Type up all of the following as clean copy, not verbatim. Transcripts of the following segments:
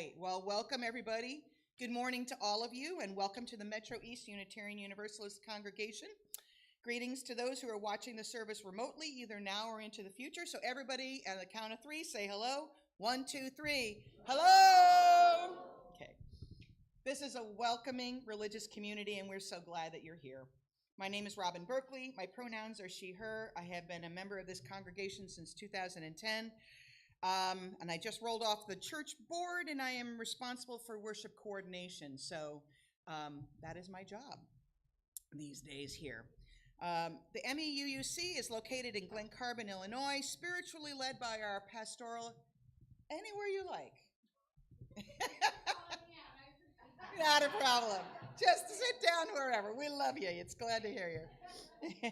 right. Well, welcome everybody. Good morning to all of you, and welcome to the Metro East Unitarian Universalist Congregation. Greetings to those who are watching the service remotely, either now or into the future. So everybody, on the count of three, say hello. 1, 2, 3. Hello! Okay. This is a welcoming religious community, and we're so glad that you're here. My name is Robin Berkeley. My pronouns are she, her. I have been a member of this congregation since 2010. And I just rolled off the church board, and I am responsible for worship coordination. So that is my job these days here. The MEUUC is located in Glen Carbon, Illinois, spiritually led by our pastoral, anywhere you like. Not a problem. Just sit down wherever. We love you. It's glad to hear you.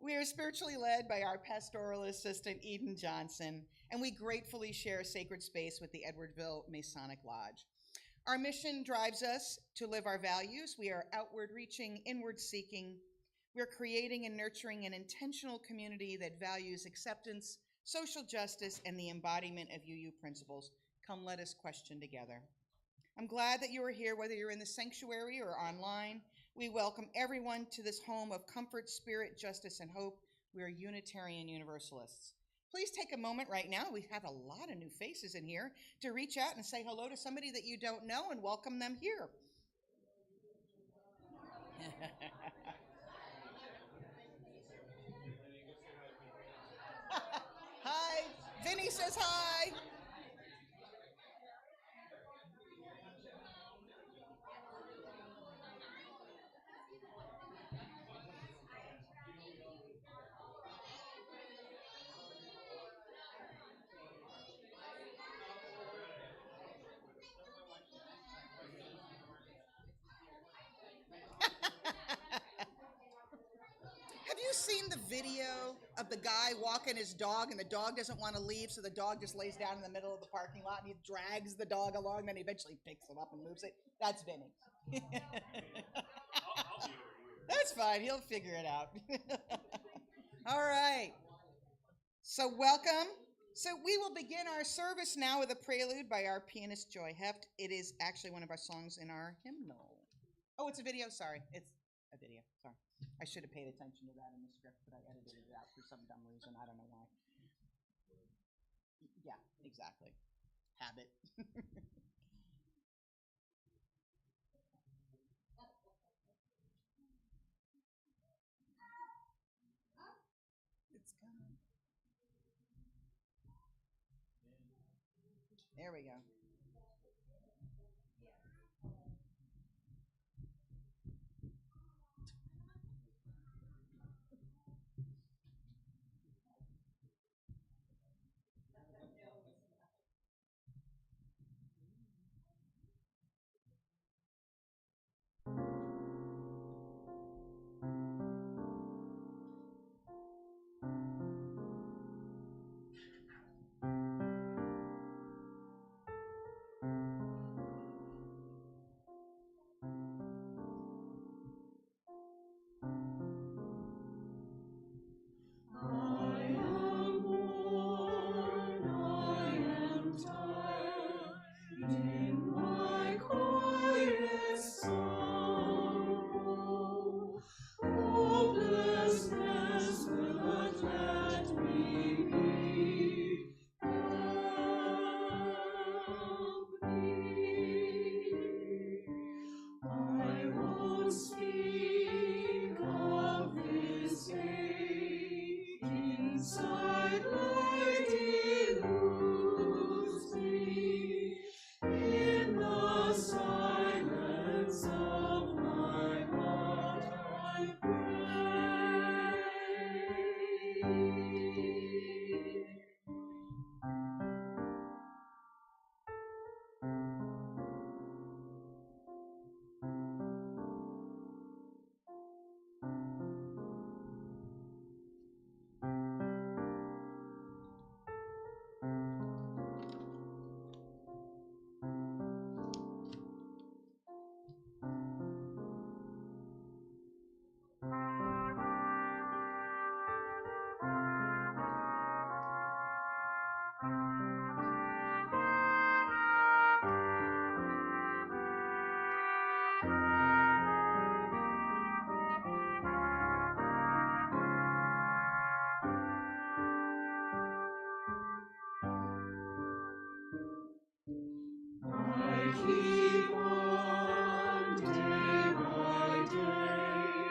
We are spiritually led by our pastoral assistant, Eden Johnson, and we gratefully share sacred space with the Edwardville Masonic Lodge. Our mission drives us to live our values. We are outward reaching, inward seeking. We're creating and nurturing an intentional community that values acceptance, social justice, and the embodiment of UU principles. Come, let us question together. I'm glad that you are here, whether you're in the sanctuary or online. We welcome everyone to this home of comfort, spirit, justice, and hope. We are Unitarian Universalists. Please take a moment right now. We have a lot of new faces in here to reach out and say hello to somebody that you don't know and welcome them here. Hi. Vinny says hi. Have you seen the video of the guy walking his dog and the dog doesn't want to leave, so the dog just lays down in the middle of the parking lot and he drags the dog along, then he eventually picks it up and moves it? That's Vinny. That's fine. He'll figure it out. All right. So welcome. So we will begin our service now with a prelude by our pianist Joy Heft. It is actually one of our songs in our hymnal. Oh, it's a video. Sorry. It's a video. Sorry. I should have paid attention to that in the script, but I edited it out for some dumb reason. I don't know why. Yeah, exactly. Habit. It's coming. There we go. keep on day by day,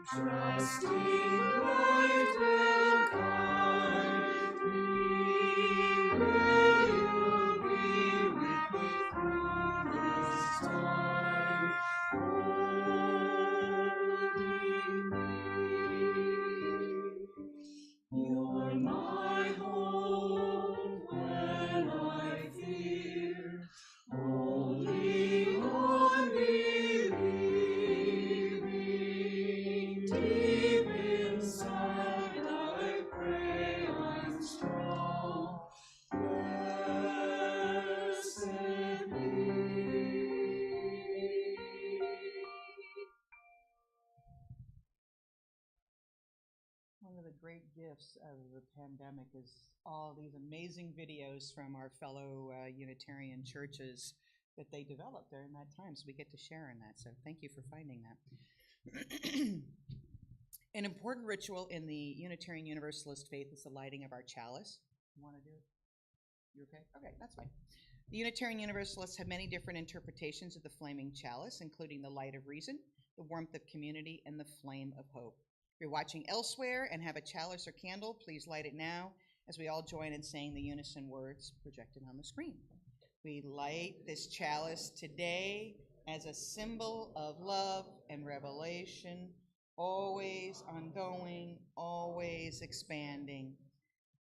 trusting light will guide me. Will you be with me through this time, holding me? You're my hope when I fear, holding on, believing. Deep inside I pray I'm strong. Blessed be. One of the great gifts of the pandemic is all these amazing videos from our fellow Unitarian churches that they developed during that time. So we get to share in that. So thank you for finding that. An important ritual in the Unitarian Universalist faith is the lighting of our chalice. You want to do it? You okay? Okay, that's fine. The Unitarian Universalists have many different interpretations of the flaming chalice, including the light of reason, the warmth of community, and the flame of hope. If you're watching elsewhere and have a chalice or candle, please light it now as we all join in saying the unison words projected on the screen. We light this chalice today as a symbol of love and revelation, always ongoing, always expanding.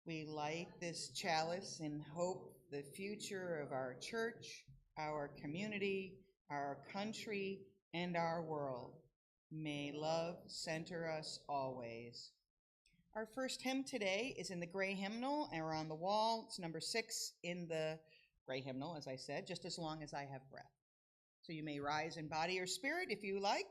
We light this chalice in hope the future of our church, our community, our country, and our world. May love center us always. Our first hymn today is in the gray hymnal and on the wall. It's number 6 in the gray hymnal, as I said, just as long as I have breath. So you may rise in body or spirit if you like.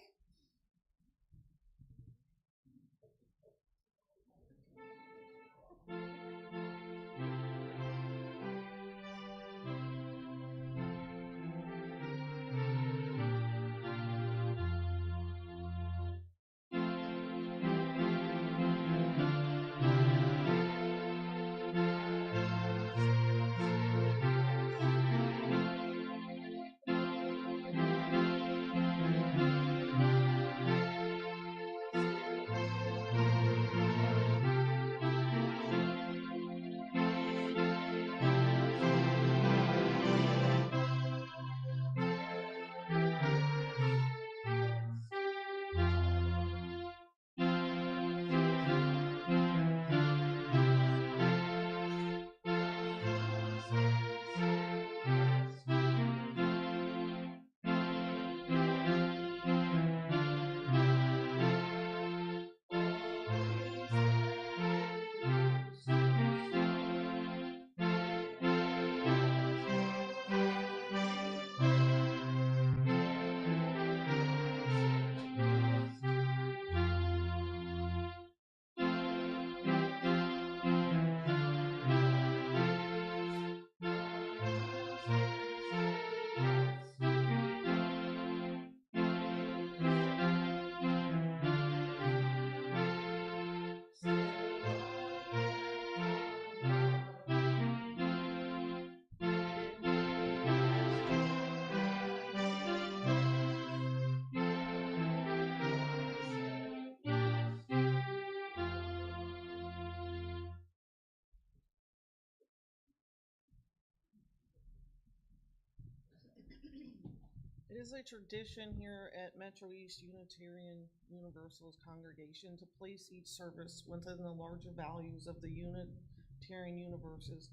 It is a tradition here at Metro East Unitarian Universalist congregation to place each service within the larger values of the Unitarian Universalist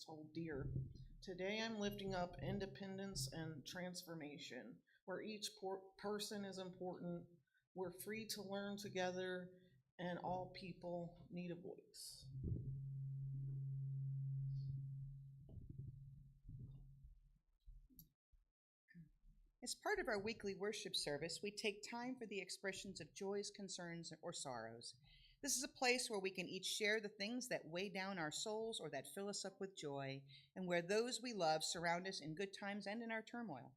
hold dear. Today I'm lifting up independence and transformation, where each person is important, we're free to learn together, and all people need a voice. As part of our weekly worship service, we take time for the expressions of joys, concerns, or sorrows. This is a place where we can each share the things that weigh down our souls or that fill us up with joy, and where those we love surround us in good times and in our turmoil.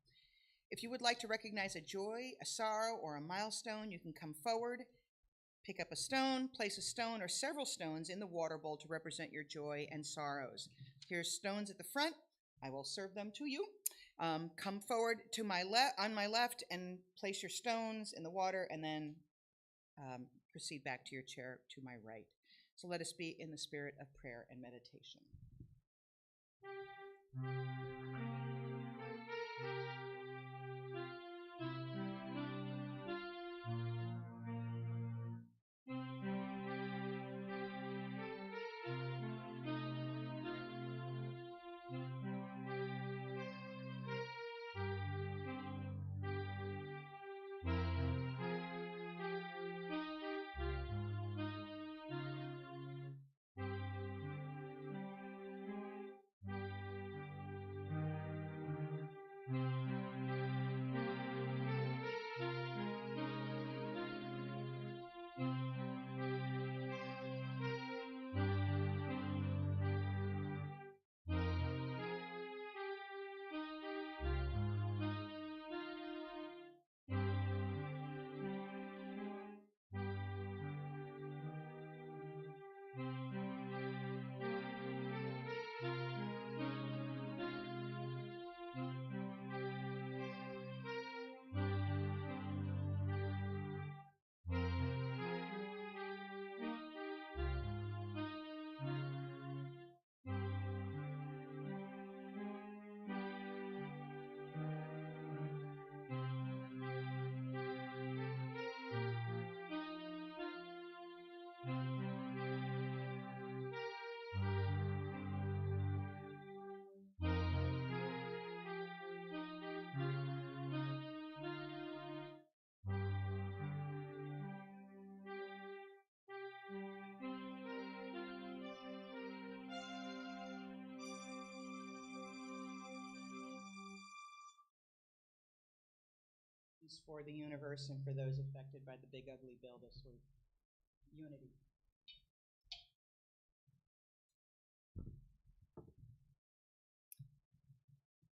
If you would like to recognize a joy, a sorrow, or a milestone, you can come forward, pick up a stone, place a stone or several stones in the water bowl to represent your joy and sorrows. Here's stones at the front. I will serve them to you. Come forward to on my left and place your stones in the water, and then proceed back to your chair to my right. So let us be in the spirit of prayer and meditation. For the universe and for those affected by the big ugly bill this week. Unity.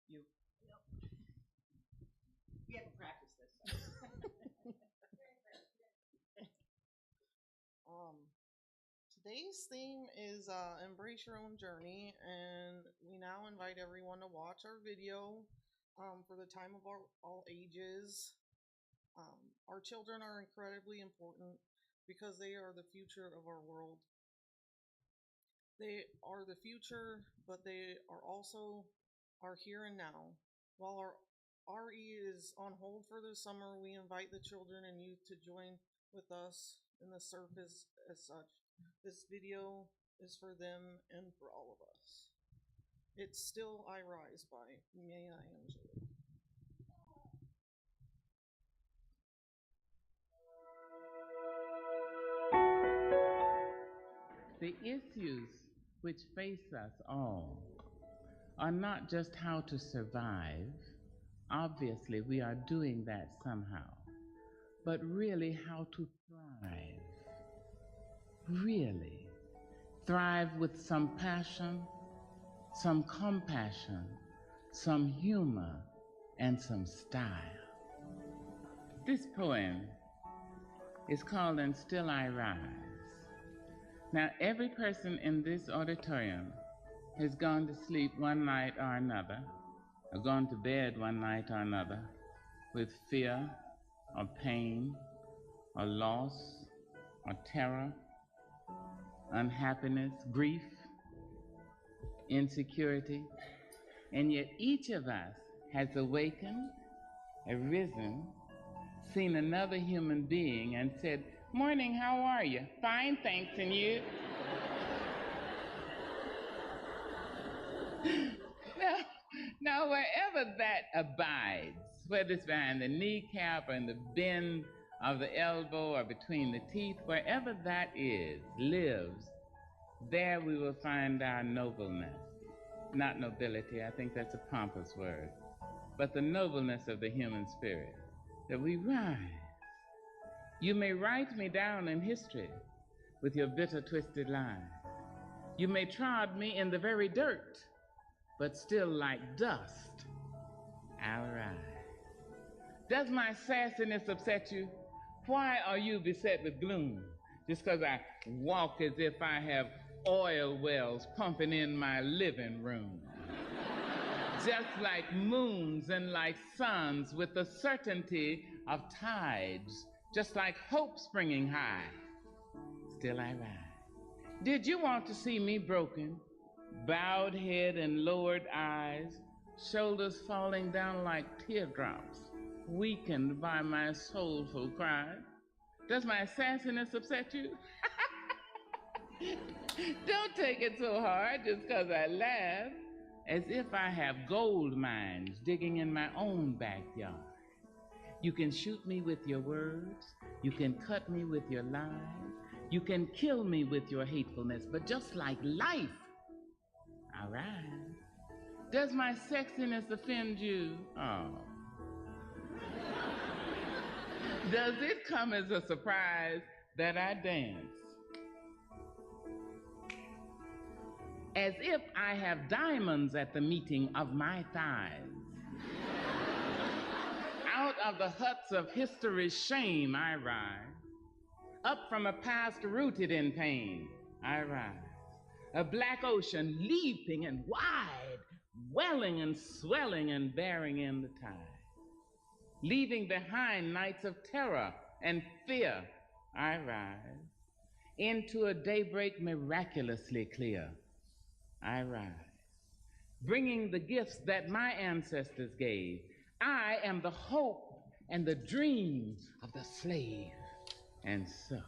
You. Yep. We haven't practiced this. Today's theme is embrace your own journey, and we now invite everyone to watch our video for the time of all ages. Our children are incredibly important because they are the future of our world. They are the future, but they are also our here and now. While our RE is on hold for the summer, we invite the children and youth to join with us in the service as such. This video is for them and for all of us. It's Still I Rise by Maya Angelou. The issues which face us all are not just how to survive. Obviously, we are doing that somehow. But really how to thrive. Really. Thrive with some passion, some compassion, some humor, and some style. This poem is called And Still I Rise. Now, every person in this auditorium has gone to sleep one night or another, or gone to bed one night or another with fear or pain or loss or terror, unhappiness, grief, insecurity, and yet each of us has awakened, arisen, seen another human being and said, "Morning, how are you?" "Fine, thanks, and you?" Now, wherever that abides, whether it's behind the kneecap or in the bend of the elbow or between the teeth, wherever that is, lives, there we will find our nobleness. Not nobility, I think that's a pompous word, but the nobleness of the human spirit, that we rise. You may write me down in history with your bitter, twisted lies. You may trod me in the very dirt, but still like dust, I'll rise. Does my sassiness upset you? Why are you beset with gloom? Just because I walk as if I have oil wells pumping in my living room. just like moons and like suns with the certainty of tides, just like hope springing high. Still I ride. Did you want to see me broken? Bowed head and lowered eyes, shoulders falling down like teardrops, weakened by my soulful cries. Does my sassiness upset you? Don't take it so hard just because I laugh, as if I have gold mines digging in my own backyard. You can shoot me with your words, you can cut me with your lies, you can kill me with your hatefulness, but just like life, I rise. Does my sexiness offend you? Oh. Does it come as a surprise that I dance? As if I have diamonds at the meeting of my thighs. Out of the huts of history's shame I rise. Up from a past rooted in pain I rise. A black ocean leaping and wide, welling and swelling and bearing in the tide. Leaving behind nights of terror and fear I rise. Into a daybreak miraculously clear I rise. Bringing the gifts that my ancestors gave. I am the hope and the dream of the slave. And so,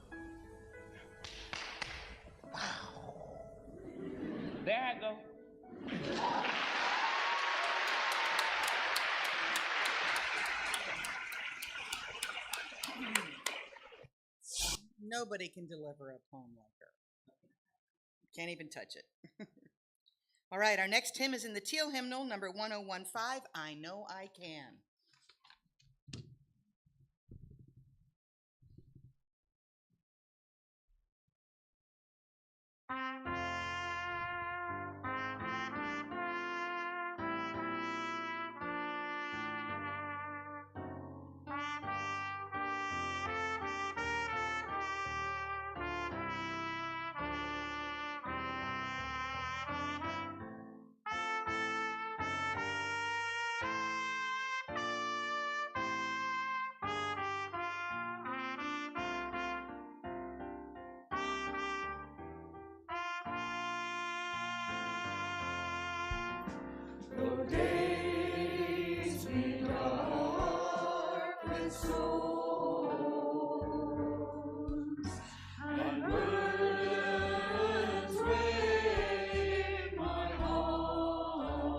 wow. There I go. Nobody can deliver a poem like her. Can't even touch it. All right, our next hymn is in the Teal Hymnal, number 1015, I Know I Can. Though days be dark with storms, and burdens weigh my heart,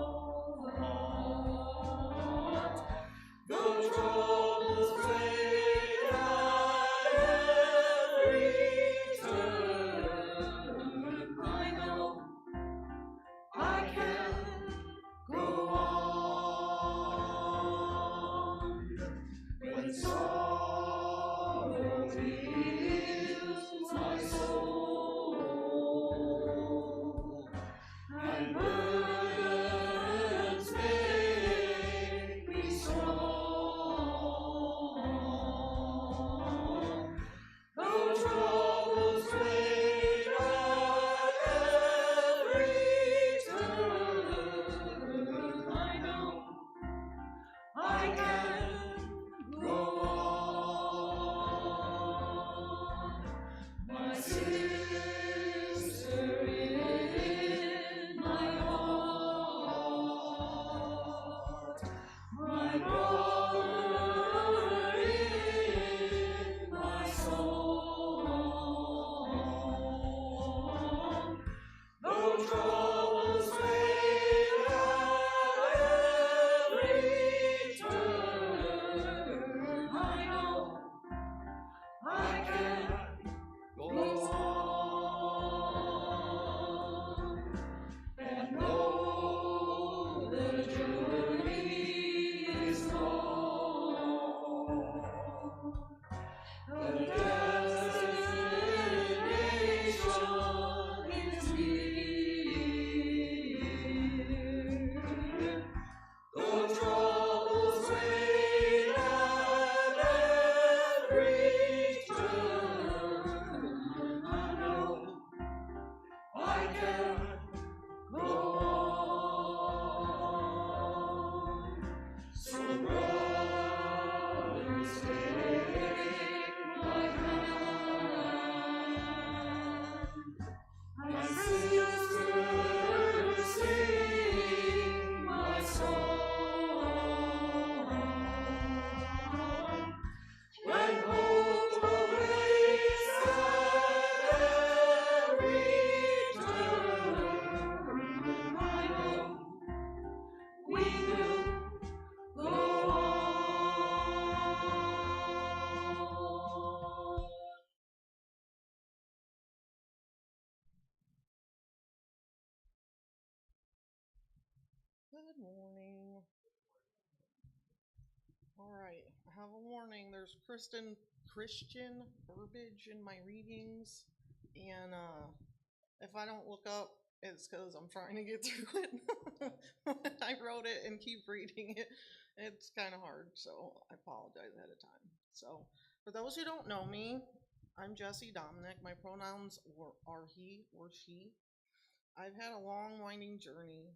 though troubles great I return, I know I can go on when sorrow we will go on. Good morning. All right, I have a warning. There's Christian verbiage in my readings, and if I don't look up, it's because I'm trying to get through it. I wrote it and keep reading it. It's kind of hard, so I apologize ahead of time. So, for those who don't know me, I'm Jesse Dominic. My pronouns are he or she. I've had a long, winding journey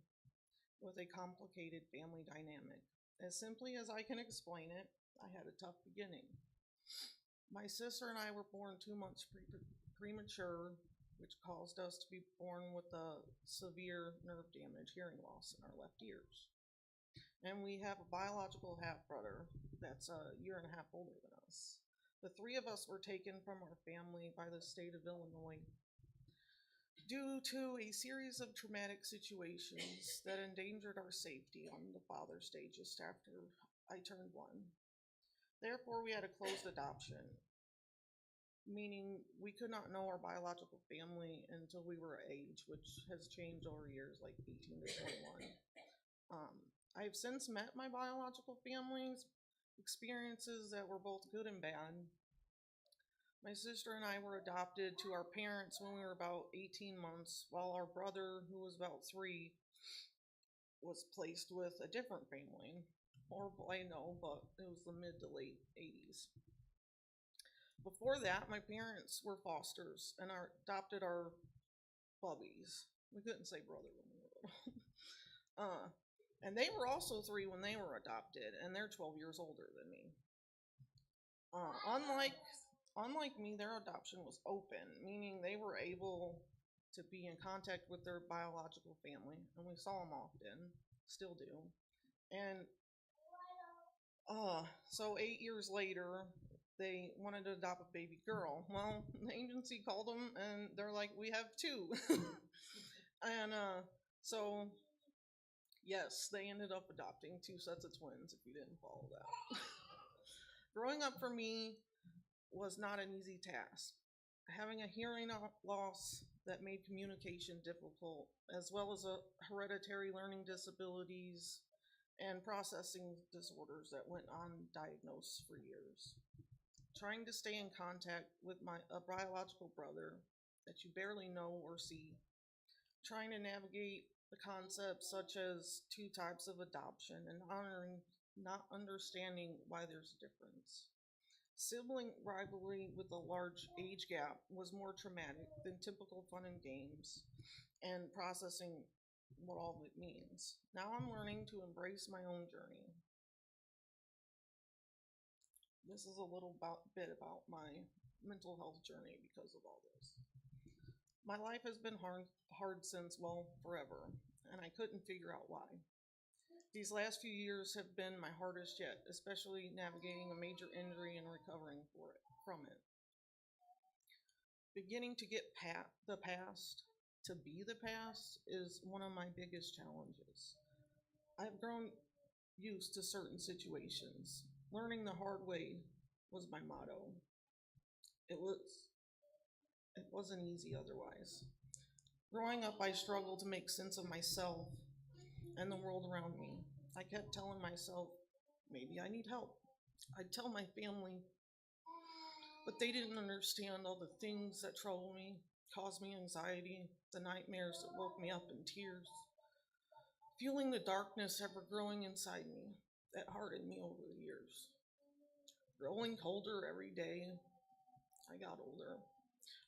with a complicated family dynamic. As simply as I can explain it, I had a tough beginning. My sister and I were born 2 months premature, which caused us to be born with a severe nerve damage, hearing loss in our left ears. And we have a biological half-brother that's a year and a half older than us. The three of us were taken from our family by the state of Illinois due to a series of traumatic situations that endangered our safety on the father stage just after I turned 1. Therefore, we had a closed adoption, meaning we could not know our biological family until we were of age, which has changed over years, like 18 to 21. I've since met my biological family's experiences that were both good and bad. My sister and I were adopted to our parents when we were about 18 months, while our brother, who was about 3, was placed with a different family. Horrible, I know, but it was the mid to late 80s. Before that, my parents were fosters and adopted our bubbies. We couldn't say brother when we were little. And they were also 3 when they were adopted, and they're 12 years older than me. Unlike me, their adoption was open, meaning they were able to be in contact with their biological family, and we saw them often, still do. And so 8 years later, they wanted to adopt a baby girl. Well, the agency called them, and they're like, we have 2. And so, yes, they ended up adopting 2 sets of twins, if you didn't follow that. Growing up for me was not an easy task. Having a hearing loss that made communication difficult, as well as a hereditary learning disabilities and processing disorders that went undiagnosed for years. Trying to stay in contact with a biological brother that you barely know or see. Trying to navigate the concepts such as 2 types of adoption and not understanding why there's a difference. Sibling rivalry with a large age gap was more traumatic than typical fun and games, and processing what all of it means. Now I'm learning to embrace my own journey. This is a little bit about my mental health journey because of all this. My life has been hard since, well, forever, and I couldn't figure out why. These last few years have been my hardest yet, especially navigating a major injury and recovering from it. Beginning to get the past to be the past is one of my biggest challenges. I've grown used to certain situations. Learning the hard way was my motto. It wasn't easy otherwise. Growing up, I struggled to make sense of myself and the world around me. I kept telling myself, maybe I need help. I'd tell my family, but they didn't understand all the things that troubled me, caused me anxiety, the nightmares that woke me up in tears. Feeling the darkness ever growing inside me that hardened me over the years. Growing colder every day, I got older.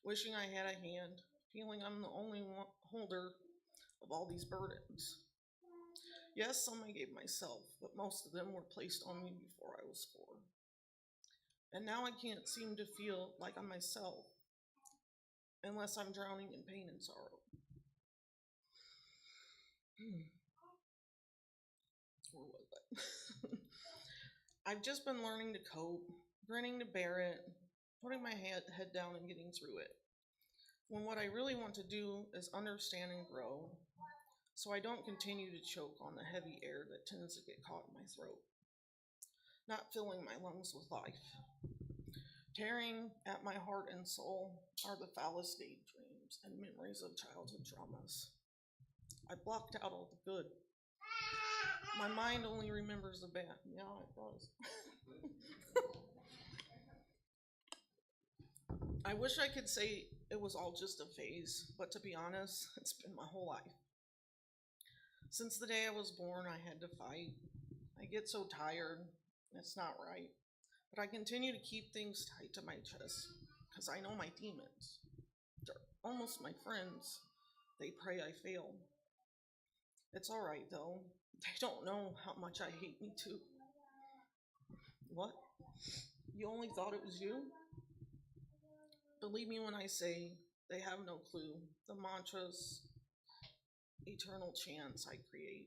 Wishing I had a hand, feeling I'm the only holder of all these burdens. Yes, some I gave myself, but most of them were placed on me before I was 4. And now I can't seem to feel like I'm myself unless I'm drowning in pain and sorrow. Where was I? I've just been learning to cope, grinning to bear it, putting my head down and getting through it. When what I really want to do is understand and grow. so I don't continue to choke on the heavy air that tends to get caught in my throat, not filling my lungs with life. Tearing at my heart and soul are the foulest daydreams and memories of childhood traumas. I blocked out all the good. My mind only remembers the bad. Yeah, it does. I wish I could say it was all just a phase, but to be honest, it's been my whole life. Since the day I was born, I had to fight. I get so tired. It's not right. But I continue to keep things tight to my chest because I know my demons. They're almost my friends. They pray I fail. It's all right, though. They don't know how much I hate me, too. What? You only thought it was you? Believe me when I say they have no clue. The mantras, eternal chants I create,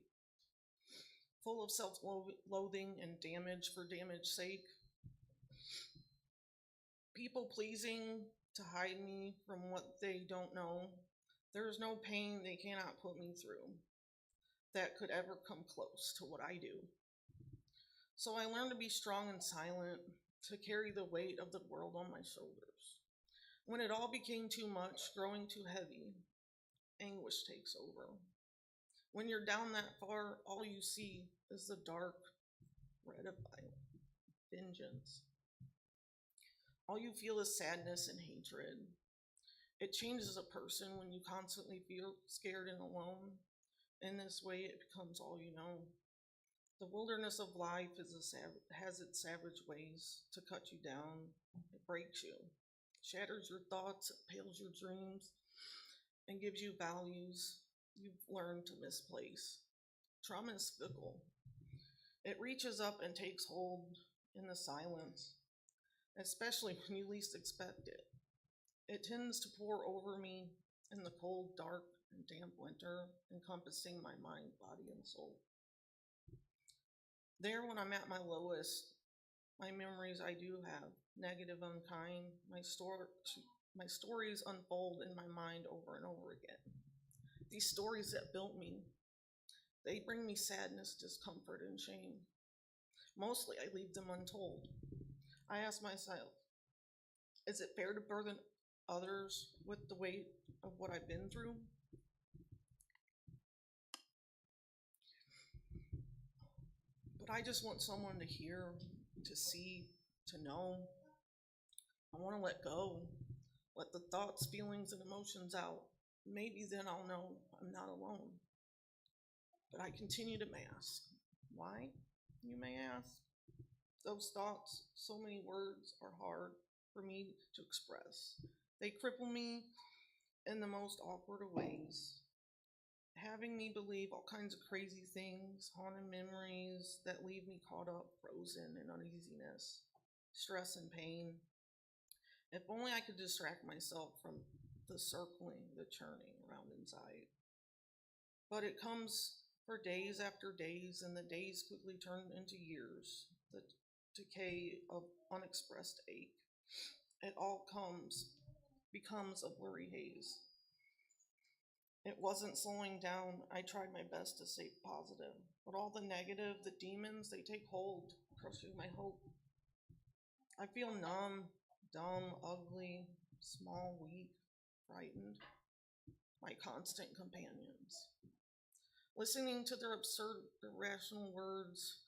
full of self-loathing and damage for damage's sake. People pleasing to hide me from what they don't know. There is no pain they cannot put me through that could ever come close to what I do. So I learned to be strong and silent, to carry the weight of the world on my shoulders. When it all became too much, growing too heavy, anguish takes over. When you're down that far, all you see is the dark red of vengeance. All you feel is sadness and hatred. It changes a person when you constantly feel scared and alone. In this way, it becomes all you know. The wilderness of life has its savage ways to cut you down. It breaks you, shatters your thoughts, pales your dreams, and gives you values you've learned to misplace. Trauma is fickle. It reaches up and takes hold in the silence, especially when you least expect it. It tends to pour over me in the cold, dark, and damp winter, encompassing my mind, body, and soul. There, when I'm at my lowest, my memories I do have, negative, unkind, my stories unfold in my mind over and over again. These stories that built me, they bring me sadness, discomfort, and shame. Mostly, I leave them untold. I ask myself, is it fair to burden others with the weight of what I've been through? But I just want someone to hear, to see, to know. I want to let go, let the thoughts, feelings, and emotions out. Maybe then I'll know I'm not alone. But I continue to mask. Why, you may ask? Those thoughts, so many words, are hard for me to express. They cripple me in the most awkward of ways, having me believe all kinds of crazy things, haunted memories that leave me caught up, frozen in uneasiness, stress, and pain. If only I could distract myself from the circling, the churning around inside. But it comes for days after days, and the days quickly turn into years, the decay of unexpressed ache. It all becomes a blurry haze. It wasn't slowing down. I tried my best to stay positive, but all the negative, the demons, they take hold, crushing my hope. I feel numb, dumb, ugly, small, weak, frightened, my constant companions. Listening to their absurd, irrational words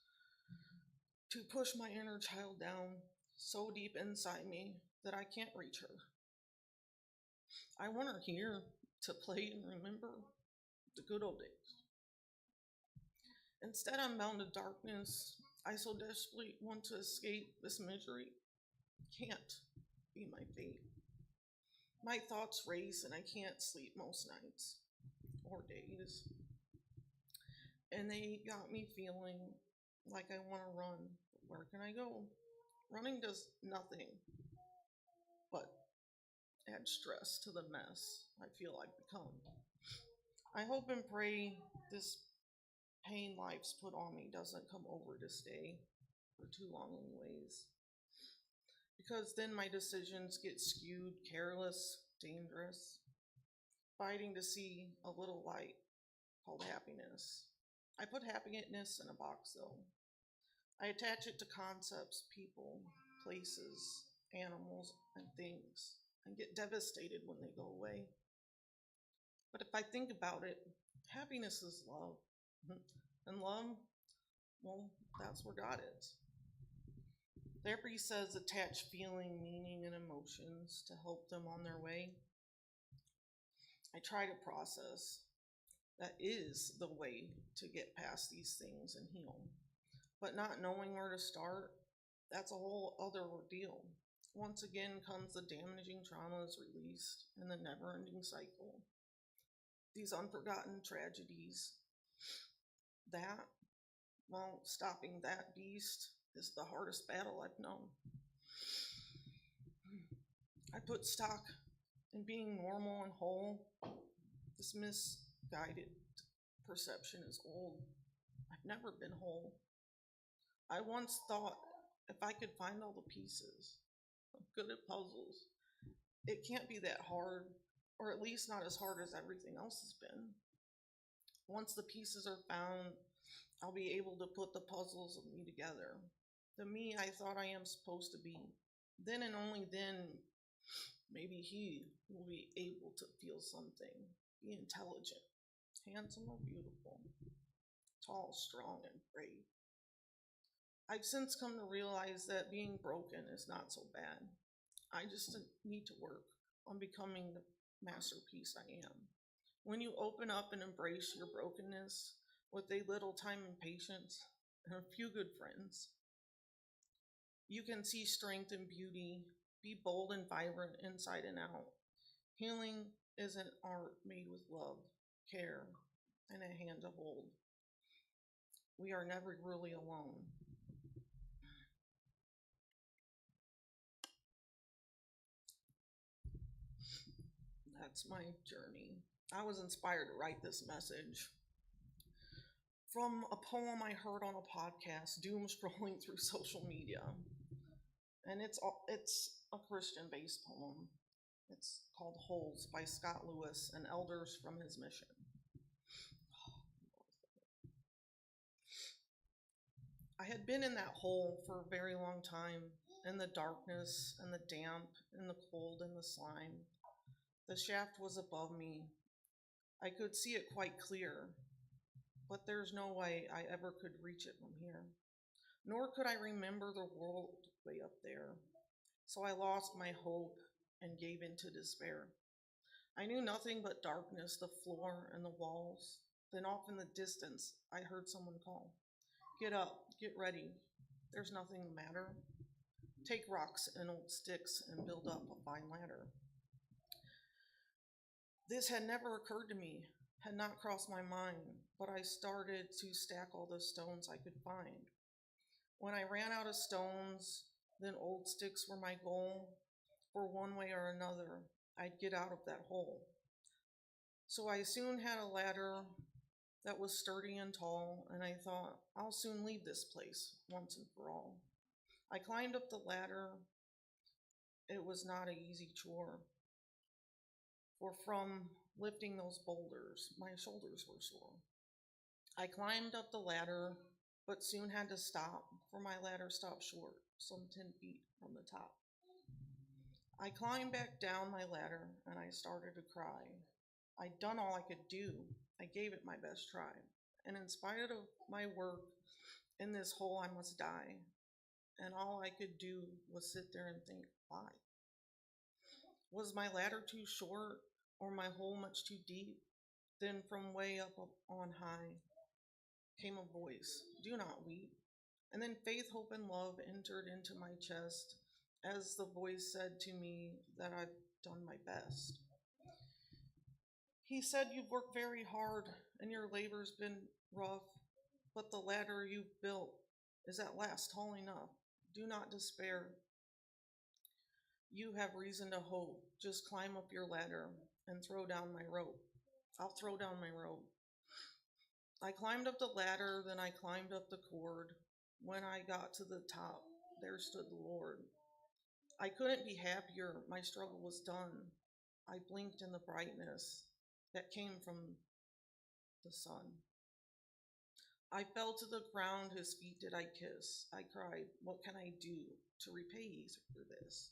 to push my inner child down so deep inside me that I can't reach her. I want her here to play and remember the good old days. Instead, I'm bound to darkness. I so desperately want to escape this misery. Can't be my fate. My thoughts race and I can't sleep most nights or days. And they got me feeling like I want to run. But where can I go? Running does nothing but add stress to the mess I feel I've become. I hope and pray this pain life's put on me doesn't come over to stay for too long anyways. Because then my decisions get skewed, careless, dangerous, fighting to see a little light called happiness. I put happiness in a box though. I attach it to concepts, people, places, animals, and things, and get devastated when they go away. But if I think about it, happiness is love. And love, well, that's where God is. Therapy says attach feeling, meaning, and emotions to help them on their way. I try to process. That is the way to get past these things and heal. But not knowing where to start, that's a whole other ordeal. Once again comes the damaging traumas released and the never-ending cycle. These unforgotten tragedies. Stopping that beast is the hardest battle I've known. I put stock in being normal and whole. This misguided perception is old. I've never been whole. I once thought if I could find all the pieces, I'm good at puzzles. It can't be that hard, or at least not as hard as everything else has been. Once the pieces are found, I'll be able to put the puzzles of me together. The me I thought I am supposed to be. Then and only then, maybe he will be able to feel something, be intelligent, handsome or beautiful, tall, strong, and brave. I've since come to realize that being broken is not so bad. I just need to work on becoming the masterpiece I am. When you open up and embrace your brokenness with a little time and patience and a few good friends, you can see strength and beauty, be bold and vibrant inside and out. Healing is an art made with love, care, and a hand to hold. We are never really alone. That's my journey. I was inspired to write this message from a poem I heard on a podcast, doom scrolling through social media. And it's a Christian-based poem. It's called Holes by Scott Lewis and Elders from His Mission. I had been in that hole for a very long time, in the darkness and the damp and the cold and the slime. The shaft was above me. I could see it quite clear, but there's no way I ever could reach it from here. Nor could I remember the world way up there. So I lost my hope and gave in to despair. I knew nothing but darkness, the floor and the walls. Then off in the distance, I heard someone call. Get up, get ready. There's nothing the matter. Take rocks and old sticks and build up a fine ladder. This had never occurred to me, had not crossed my mind, but I started to stack all the stones I could find. When I ran out of stones, then old sticks were my goal. For one way or another, I'd get out of that hole. So I soon had a ladder that was sturdy and tall, and I thought, I'll soon leave this place once and for all. I climbed up the ladder. It was not an easy chore. For from lifting those boulders, my shoulders were sore. I climbed up the ladder, but soon had to stop, for my ladder stopped short, some 10 feet from the top. I climbed back down my ladder, and I started to cry. I'd done all I could do. I gave it my best try. And in spite of my work, in this hole I must die. And all I could do was sit there and think, why? Was my ladder too short, or my hole much too deep? Then from way up on high came a voice, do not weep. And then faith, hope, and love entered into my chest as the voice said to me that I've done my best. He said, you've worked very hard and your labor's been rough, but the ladder you've built is at last tall enough. Do not despair. You have reason to hope. Just climb up your ladder and throw down my rope. I'll throw down my rope. I climbed up the ladder, then I climbed up the cord. When I got to the top, there stood the Lord. I couldn't be happier. My struggle was done. I blinked in the brightness that came from the sun. I fell to the ground, his feet did I kiss. I cried, what can I do to repay ye for this?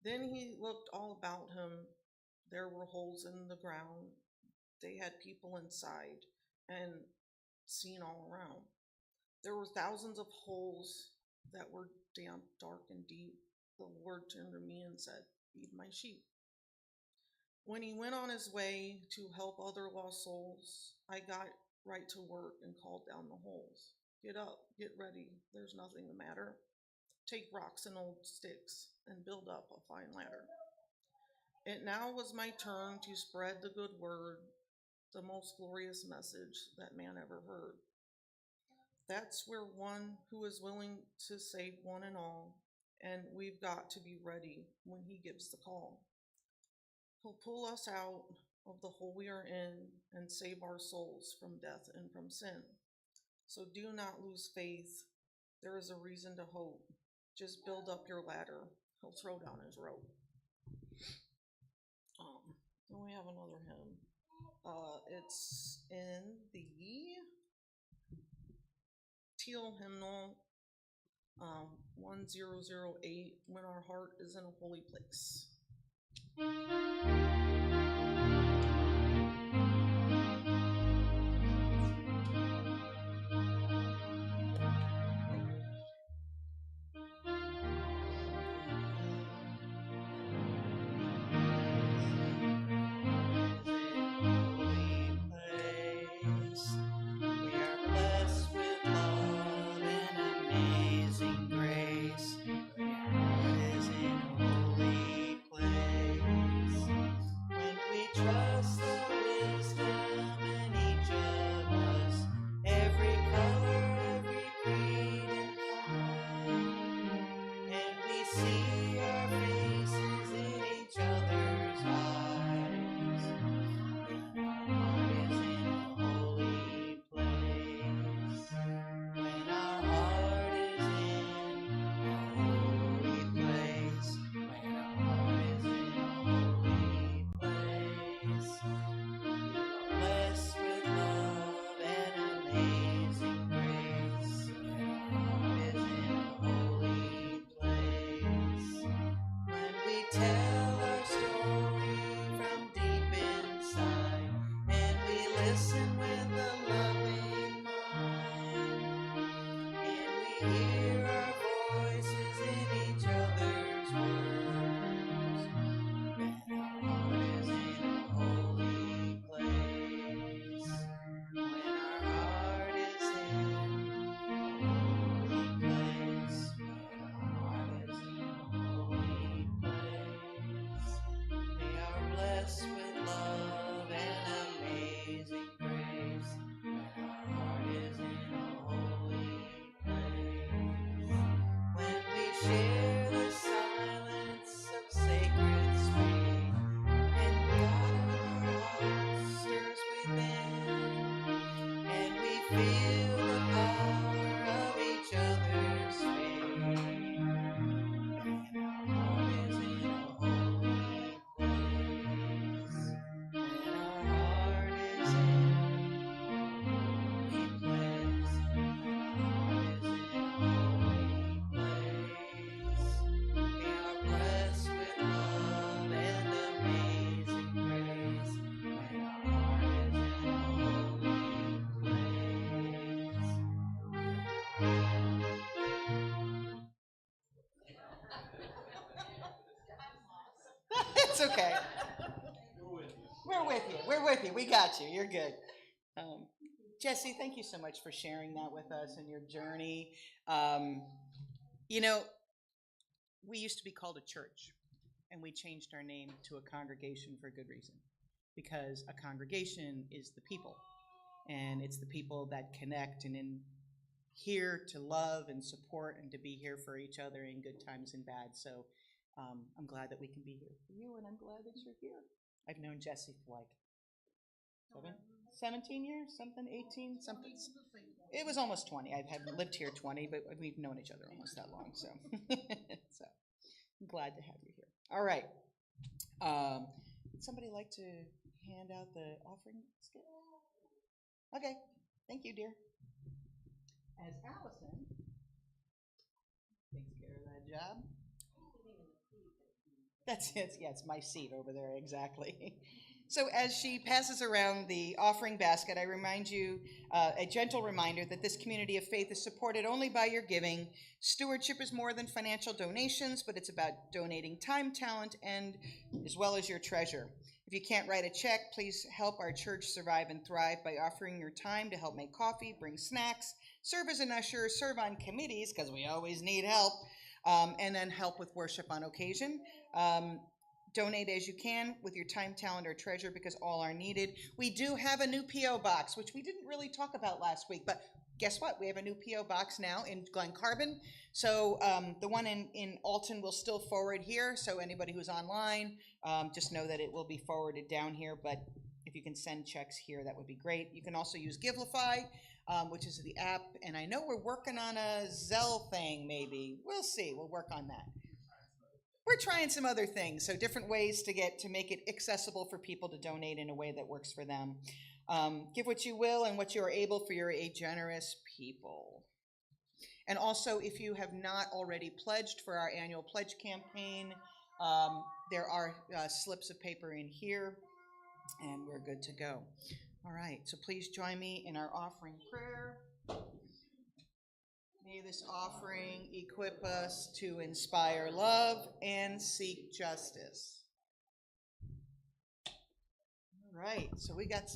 Then he looked all about him. There were holes in the ground. They had people inside and seen all around. There were thousands of holes that were damp, dark, and deep. The Lord turned to me and said, feed my sheep. When he went on his way to help other lost souls, I got right to work and called down the holes. Get up, get ready, there's nothing the matter. Take rocks and old sticks and build up a fine ladder. It now was my turn to spread the good word, the most glorious message that man ever heard. That's where one who is willing to save one and all, and we've got to be ready when he gives the call. He'll pull us out of the hole we are in and save our souls from death and from sin. So do not lose faith. There is a reason to hope. Just build up your ladder. He'll throw down his rope. Then we have another hymn. It's in the teal hymnal 1008, When Our Heart is in a Holy Place. It's okay. We're with you. We're with you. We got you. You're good. Jesse, thank you so much for sharing that with us and your journey. You know, we used to be called a church, and we changed our name to a congregation for a good reason, because a congregation is the people, and it's the people that connect and in here to love and support and to be here for each other in good times and bad. So I'm glad that we can be here for you, and I'm glad that you're here. I've known Jesse for like 17 years, something, 18, something. It was almost 20. I haven't lived here 20, but we've known each other almost that long. So, so I'm glad to have you here. All right. Would somebody like to hand out the offering basket? Okay, thank you, dear. As Allison takes care of that job. That's it. Yeah, it's my seat over there, exactly. So as she passes around the offering basket, I remind you, a gentle reminder that this community of faith is supported only by your giving. Stewardship is more than financial donations, but it's about donating time, talent, and as well as your treasure. If you can't write a check, please help our church survive and thrive by offering your time to help make coffee, bring snacks, serve as an usher, serve on committees, because we always need help, and then help with worship on occasion. Donate as you can with your time, talent, or treasure, because all are needed. We do have a new P.O. box, which we didn't really talk about last week, but guess what? We have a new P.O. box now in Glen Carbon. So the one in Alton will still forward here. So anybody who's online, just know that it will be forwarded down here. But if you can send checks here, that would be great. You can also use Givelify, which is the app. And I know we're working on a Zelle thing, maybe. We'll see. We'll work on that. We're trying some other things, so different ways to make it accessible for people to donate in a way that works for them. Give what you will and what you are able, for you're a generous people. And also, if you have not already pledged for our annual pledge campaign, there are slips of paper in here, and we're good to go. All right, so please join me in our offering prayer. May this offering equip us to inspire love and seek justice. All right, so we got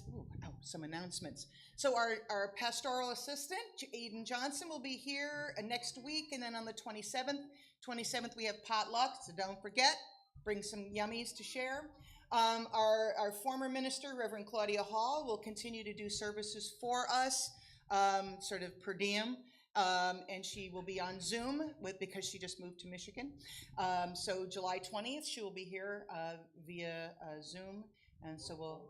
some announcements. So our pastoral assistant, Eden Johnson, will be here next week, and then on the 27th we have potluck, so don't forget, bring some yummies to share. Our former minister, Reverend Claudia Hall, will continue to do services for us, sort of per diem. And she will be on Zoom because she just moved to Michigan. So July 20th, she will be here via Zoom, and so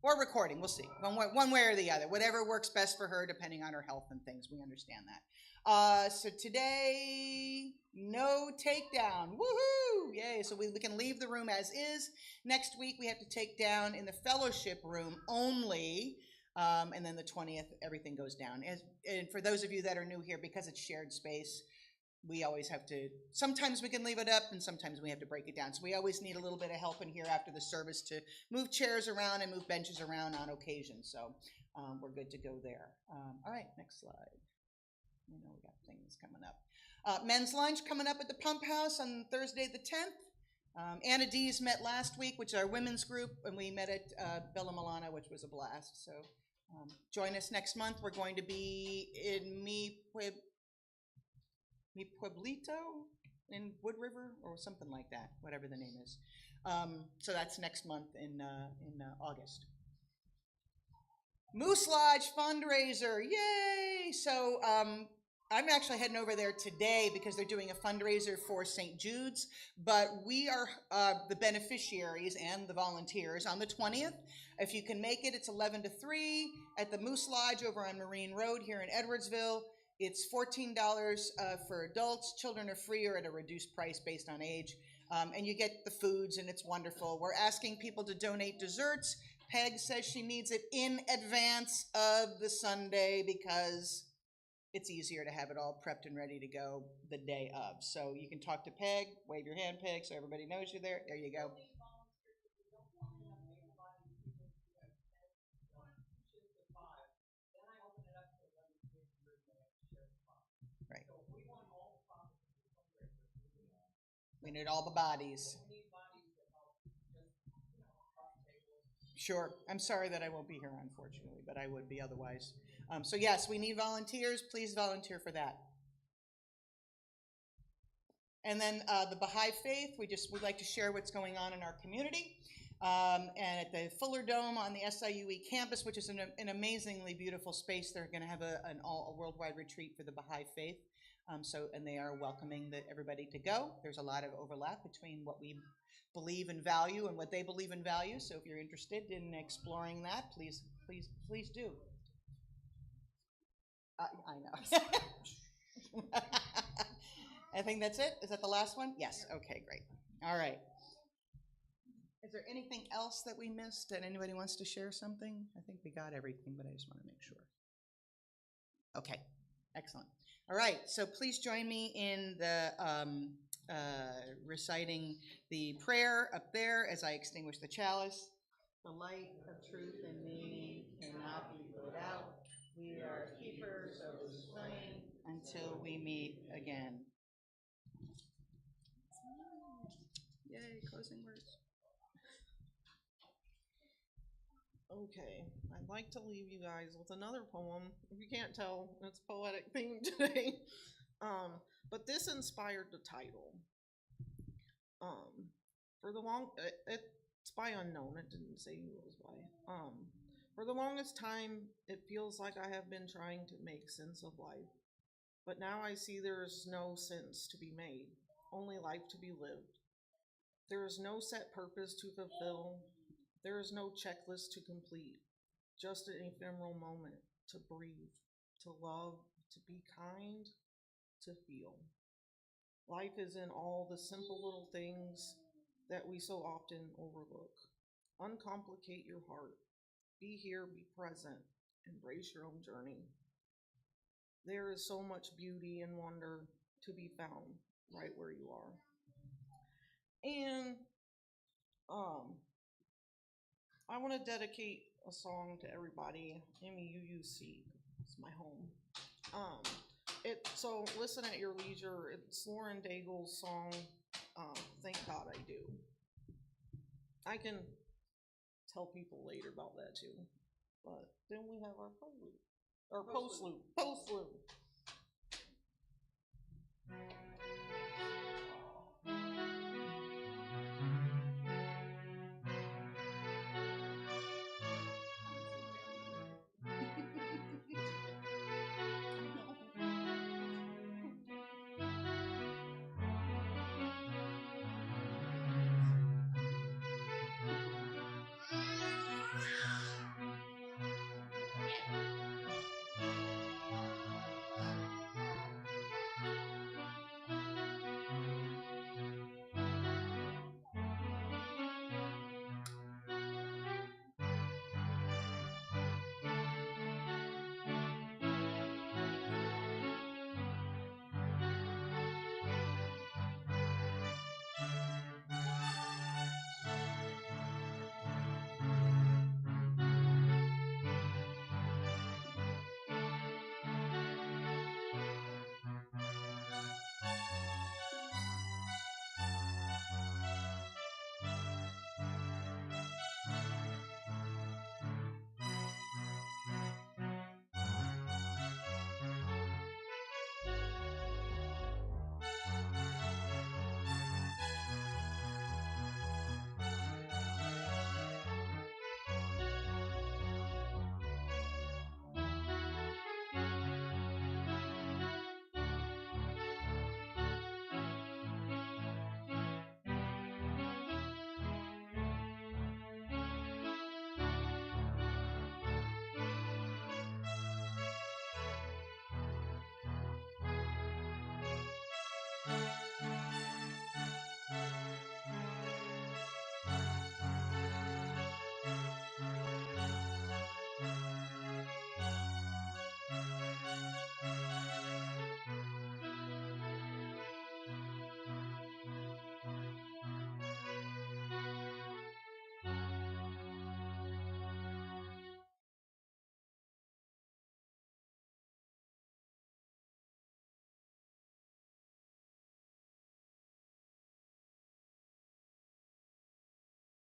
or recording. We'll see, one way or the other, whatever works best for her, depending on her health and things. We understand that. So today, no takedown. Woohoo! Yay! So we can leave the room as is. Next week, we have to take down in the fellowship room only. And then the 20th, everything goes down. And for those of you that are new here, because it's shared space, we always have to, sometimes we can leave it up and sometimes we have to break it down. So we always need a little bit of help in here after the service to move chairs around and move benches around on occasion. So we're good to go there. All right, next slide. I know we got things coming up. Men's lunch coming up at the Pump House on Thursday the 10th. Anna Dees met last week, which is our women's group, and we met at Bella Milana, which was a blast. So join us next month. We're going to be in Mi Pueblito in Wood River or something like that, whatever the name is. So that's next month in August. Moose Lodge fundraiser, yay! So I'm actually heading over there today because they're doing a fundraiser for St. Jude's, but we are the beneficiaries and the volunteers on the 20th. If you can make it, it's 11 to 3 at the Moose Lodge over on Marine Road here in Edwardsville. It's $14 for adults. Children are free or at a reduced price based on age. And you get the foods, and it's wonderful. We're asking people to donate desserts. Peg says she needs it in advance of the Sunday because it's easier to have it all prepped and ready to go the day of. So you can talk to Peg, wave your hand, Peg, so everybody knows you're there. There you go. Right. We need all the bodies. Sure. I'm sorry that I won't be here, unfortunately, but I would be otherwise. So yes, we need volunteers. Please volunteer for that. And then the Baha'i Faith, we'd like to share what's going on in our community. And at the Fuller Dome on the SIUE campus, which is an amazingly beautiful space, they're going to have a worldwide retreat for the Baha'i Faith. And they are welcoming everybody to go. There's a lot of overlap between what we believe and value and what they believe and value. So if you're interested in exploring that, please do. I know. I think that's it. Is that the last one? Yes. Okay, great. All right. Is there anything else that we missed that anybody wants to share something? I think we got everything, but I just want to make sure. Okay, excellent. All right, so please join me in the reciting the prayer up there as I extinguish the chalice. The light of truth in me cannot be put out. We are keepers of this flame until we meet again. Yay, closing words. Okay, I'd like to leave you guys with another poem. If you can't tell, it's poetic theme today. But this inspired the title. For the it's by unknown. It didn't say who it was by. For the longest time, it feels like I have been trying to make sense of life. But now I see there is no sense to be made, only life to be lived. There is no set purpose to fulfill. There is no checklist to complete, just an ephemeral moment to breathe, to love, to be kind, to feel. Life is in all the simple little things that we so often overlook. Uncomplicate your heart. Be here, be present, embrace your own journey. There is so much beauty and wonder to be found right where you are. And I want to dedicate a song to everybody. MEUUC, it's my home. So listen at your leisure. It's Lauren Daigle's song, Thank God I Do. I can tell people later about that too. But then we have our prelude, or post-loop.